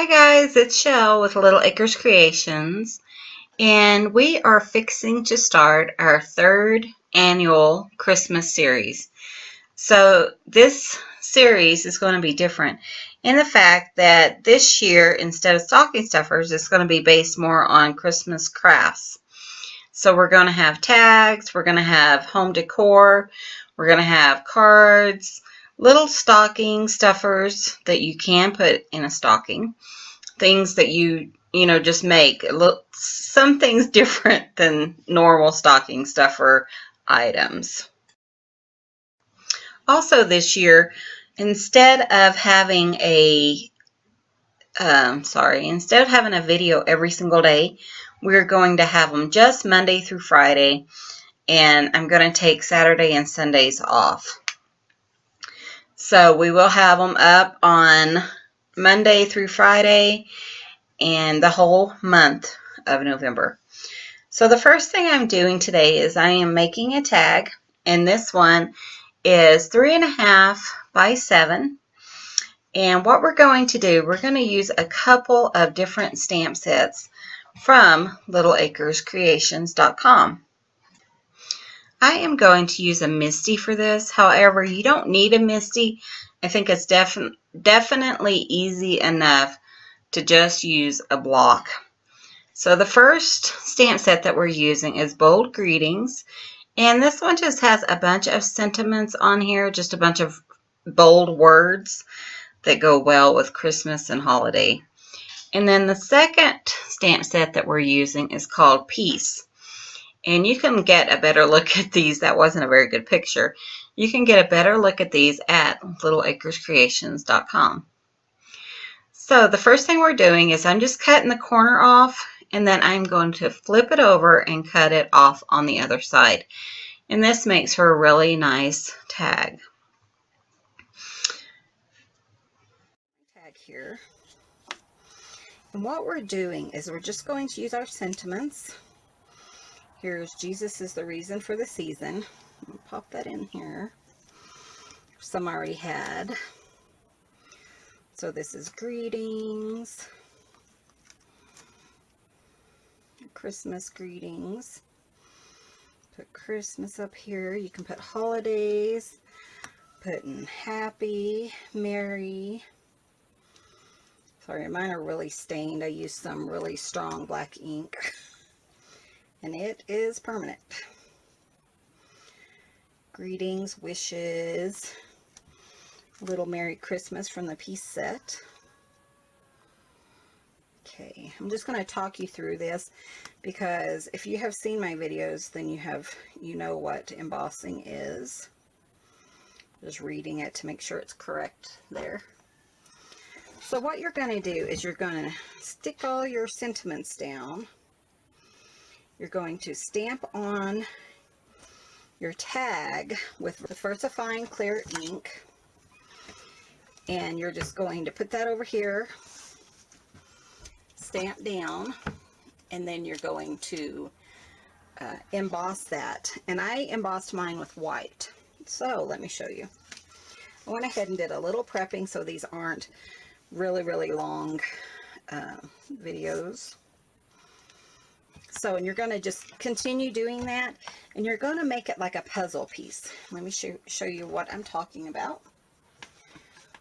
Hi guys, it's Shell with Little Acres Creations, and we are fixing to start our third annual Christmas series. So this series is going to be different in the fact that this year, instead of stocking stuffers, it's going to be based more on Christmas crafts. So we're going to have tags, we're going to have home decor, we're going to have cards, little stocking stuffers that you can put in a stocking, things that you just make. Some things different than normal stocking stuffer items. Also this year, instead of having instead of having a video every single day, we're going to have them just Monday through Friday, and I'm going to take Saturday and Sundays off. So we will have them up on Monday through Friday and the whole month of November. So the first thing I'm doing today is I am making a tag, and this one is 3.5 by 7. And what we're going to do, we're going to use a couple of different stamp sets from littleacrescreations.com. I am going to use a MISTI for this. However, you don't need a MISTI. I think it's definitely easy enough to just use a block. So the first stamp set that we're using is Bold Greetings, and this one just has a bunch of sentiments on here, just a bunch of bold words that go well with Christmas and holiday. And then the second stamp set that we're using is called Peace. And you can get a better look at these. That wasn't a very good picture. You can get a better look at these at littleacrescreations.com. So the first thing we're doing is I'm just cutting the corner off, and then I'm going to flip it over and cut it off on the other side. And this makes for a really nice tag. Tag here. And what we're doing is we're just going to use our sentiments. Here's Jesus is the reason for the season. I'll pop that in here. Some I already had. So this is greetings. Christmas greetings. Put Christmas up here. You can put holidays. Put in happy, merry. Sorry, mine are really stained. I used some really strong black ink. And it is permanent. Greetings, wishes, little Merry Christmas from the piece set. Okay, I'm just going to talk you through this because if you have seen my videos, then you know what embossing is. Just reading it to make sure it's correct there. So what you're going to do is you're going to stick all your sentiments down. You're going to stamp on your tag with the Versifying clear ink, and you're just going to put that over here, stamp down, and then you're going to emboss that. And I embossed mine with white. So let me show you. I went ahead and did a little prepping so these aren't really long videos. So, and you're going to just continue doing that, and you're going to make it like a puzzle piece. Let me show you what I'm talking about.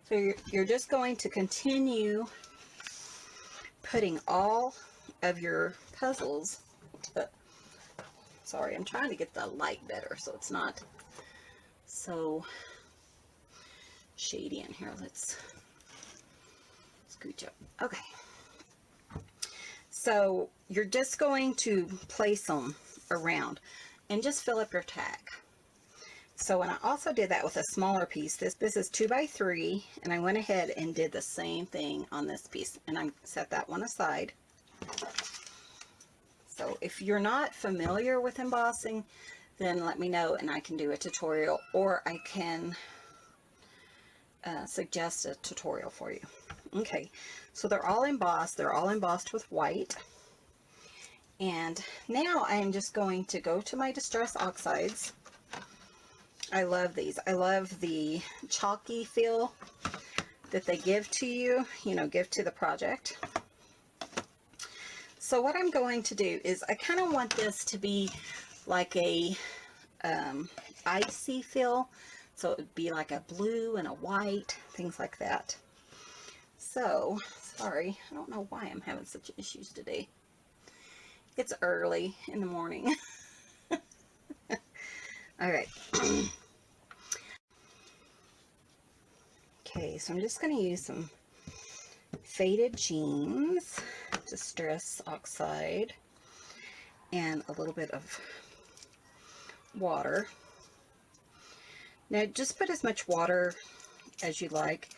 So you're just going to continue putting all of your puzzles. Sorry, I'm trying to get the light better so it's not so shady in here. Let's scooch up. Okay. So you're just going to place them around and just fill up your tag. So when I also did that with a smaller piece, this is 2 by 3, and I went ahead and did the same thing on this piece, and I set that one aside. So if you're not familiar with embossing, then let me know and I can do a tutorial, or I can suggest a tutorial for you. Okay, so they're all embossed. They're all embossed with white. And now I'm just going to go to my Distress Oxides. I love these. I love the chalky feel that they give to you, you know, give to the project. So what I'm going to do is I kind of want this to be like a icy feel. So it would be like a blue and a white, things like that. So, sorry, I don't know why I'm having such issues today. It's early in the morning. Alright. Okay, so I'm just going to use some faded jeans, Distress Oxide, and a little bit of water. Now just put as much water as you like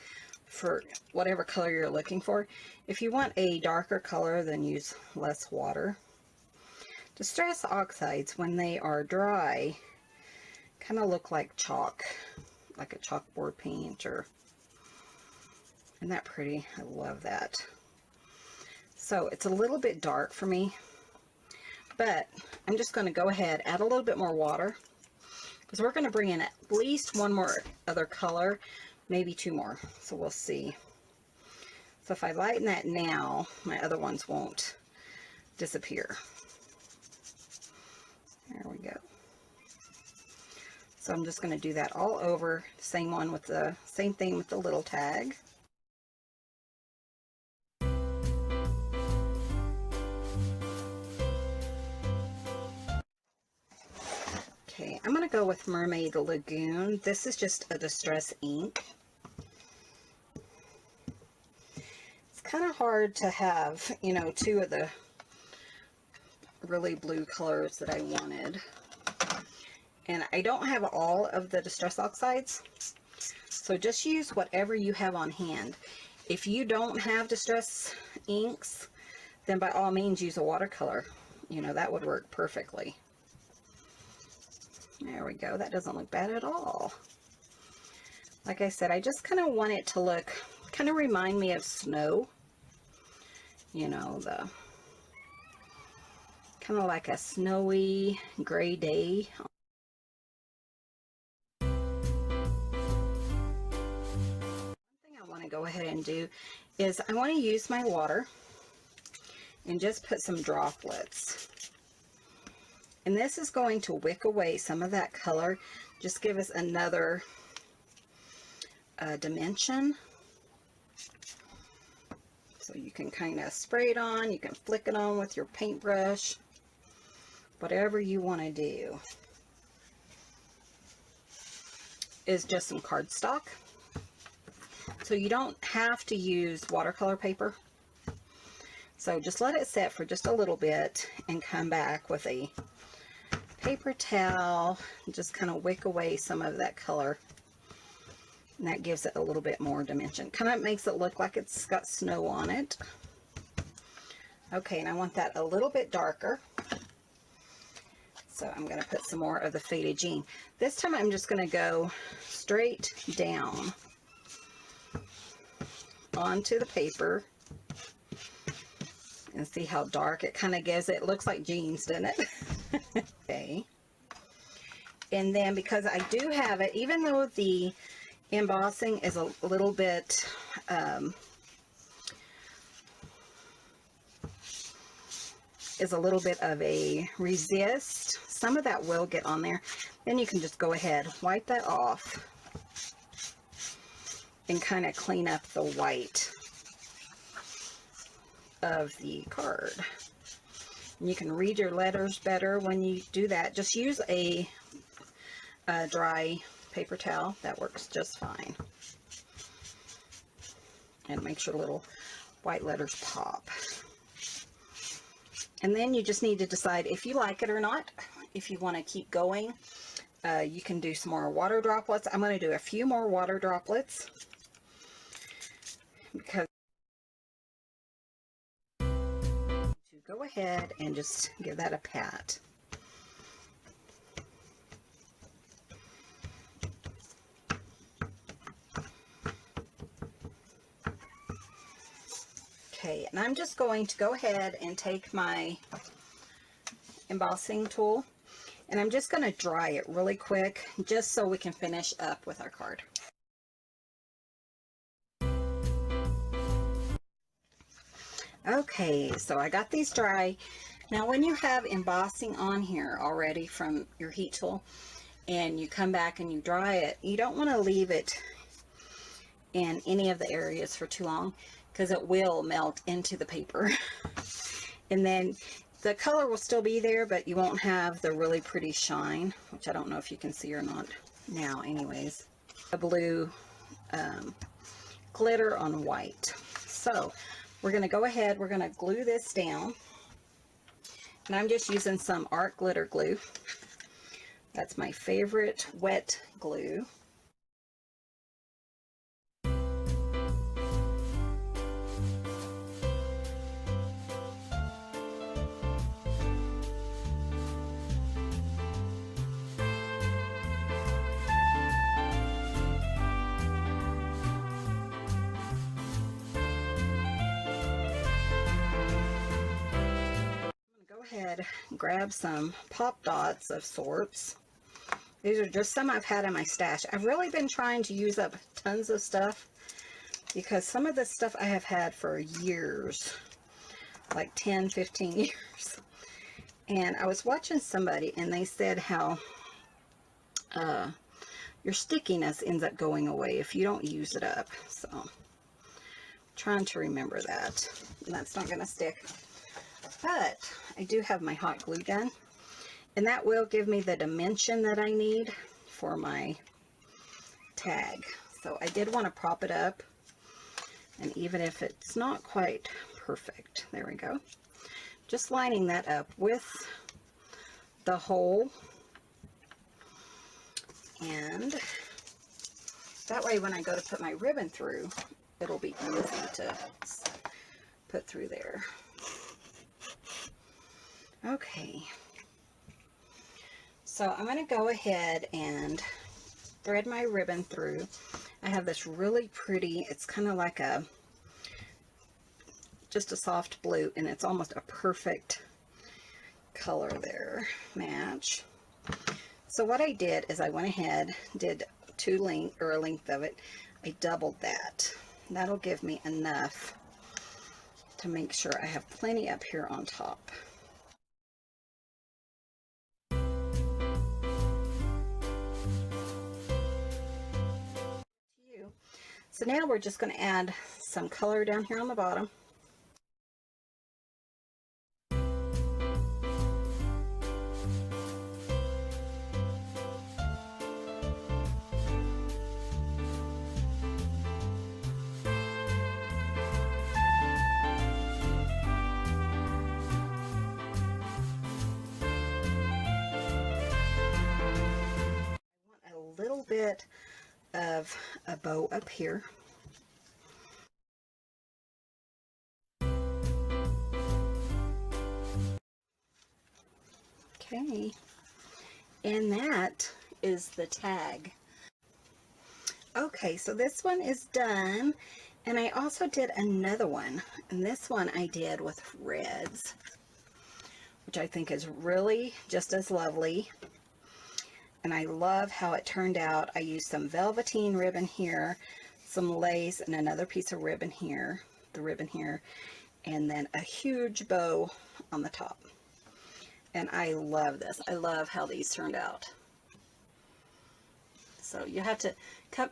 for whatever color you're looking for. If you want a darker color, then use less water. Distress oxides, when they are dry, kind of look like chalk, like a chalkboard paint. Or isn't that pretty? I love that. So it's a little bit dark for me, but I'm just going to go ahead, add a little bit more water, because we're going to bring in at least one more other color, maybe two more, so we'll see. So if I lighten that now, my other ones won't disappear. There we go. So I'm just going to do that all over, same one with the same thing with the little tag. Okay, I'm going to go with Mermaid Lagoon. This is just a distress ink. It's kind of hard to have, you know, two of the really blue colors that I wanted. And I don't have all of the distress oxides, so just use whatever you have on hand. If you don't have distress inks, then by all means use a watercolor. You know, that would work perfectly. There we go. That doesn't look bad at all. Like I said, I just kind of want it to look, kind of remind me of snow. You know, the kind of like a snowy gray day. One thing I want to go ahead and do is I want to use my water and just put some droplets. And this is going to wick away some of that color, just give us another dimension. So you can kind of spray it on, you can flick it on with your paintbrush, whatever you want to do. Is just some cardstock. So you don't have to use watercolor paper. So just let it set for just a little bit and come back with a paper towel, just kind of wick away some of that color, and that gives it a little bit more dimension. Kind of makes it look like it's got snow on it. Okay, and I want that a little bit darker, so I'm going to put some more of the faded jean. This time I'm just going to go straight down onto the paper and see how dark it kind of gives it. It looks like jeans, doesn't it? Okay. And then because I do have it, even though the embossing is a little bit of a resist, some of that will get on there. Then you can just go ahead, wipe that off, and kind of clean up the white of the card. And you can read your letters better when you do that. Just use a dry paper towel. That works just fine. And it makes your little white letters pop. And then you just need to decide if you like it or not. If you want to keep going, you can do some more water droplets. I'm going to do a few more water droplets because go ahead and just give that a pat. Okay, and I'm just going to go ahead and take my embossing tool, and I'm just going to dry it really quick just so we can finish up with our card. Okay, so I got these dry. Now when you have embossing on here already from your heat tool and you come back and you dry it, you don't want to leave it in any of the areas for too long because it will melt into the paper. And then the color will still be there, but you won't have the really pretty shine, which I don't know if you can see or not now anyways. A blue glitter on white. So we're going to go ahead, we're going to glue this down. And I'm just using some art glitter glue. That's my favorite wet glue. Ahead and grab some pop dots of sorts. These are just some I've had in my stash. I've really been trying to use up tons of stuff because some of this stuff I have had for years, like 10, 15 years. And I was watching somebody and they said how your stickiness ends up going away if you don't use it up. So I'm trying to remember that. And that's not going to stick. But I do have my hot glue gun, and that will give me the dimension that I need for my tag. So I did want to prop it up, and even if it's not quite perfect, there we go. Just lining that up with the hole, and that way when I go to put my ribbon through, it'll be easy to put through there. Okay, so I'm going to go ahead and thread my ribbon through. I have this really pretty, it's kind of like just a soft blue, and it's almost a perfect color there, match. So what I did is I went ahead, did a length of it, I doubled that. That'll give me enough to make sure I have plenty up here on top. So now we're just going to add some color down here on the bottom. I want a little bit of a bow up here. Okay, and that is the tag. Okay, so this one is done, and I also did another one, and this one I did with reds, which I think is really just as lovely. And I love how it turned out. I used some velveteen ribbon here, some lace, and another piece of ribbon here, and then a huge bow on the top. And I love this. I love how these turned out. So you have to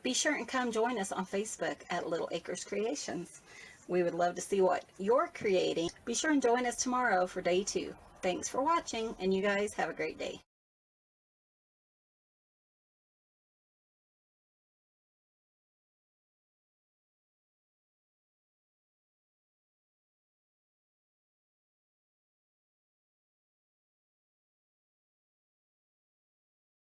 be sure and come join us on Facebook at Little Acres Creations. We would love to see what you're creating. Be sure and join us tomorrow for day 2. Thanks for watching, and you guys have a great day.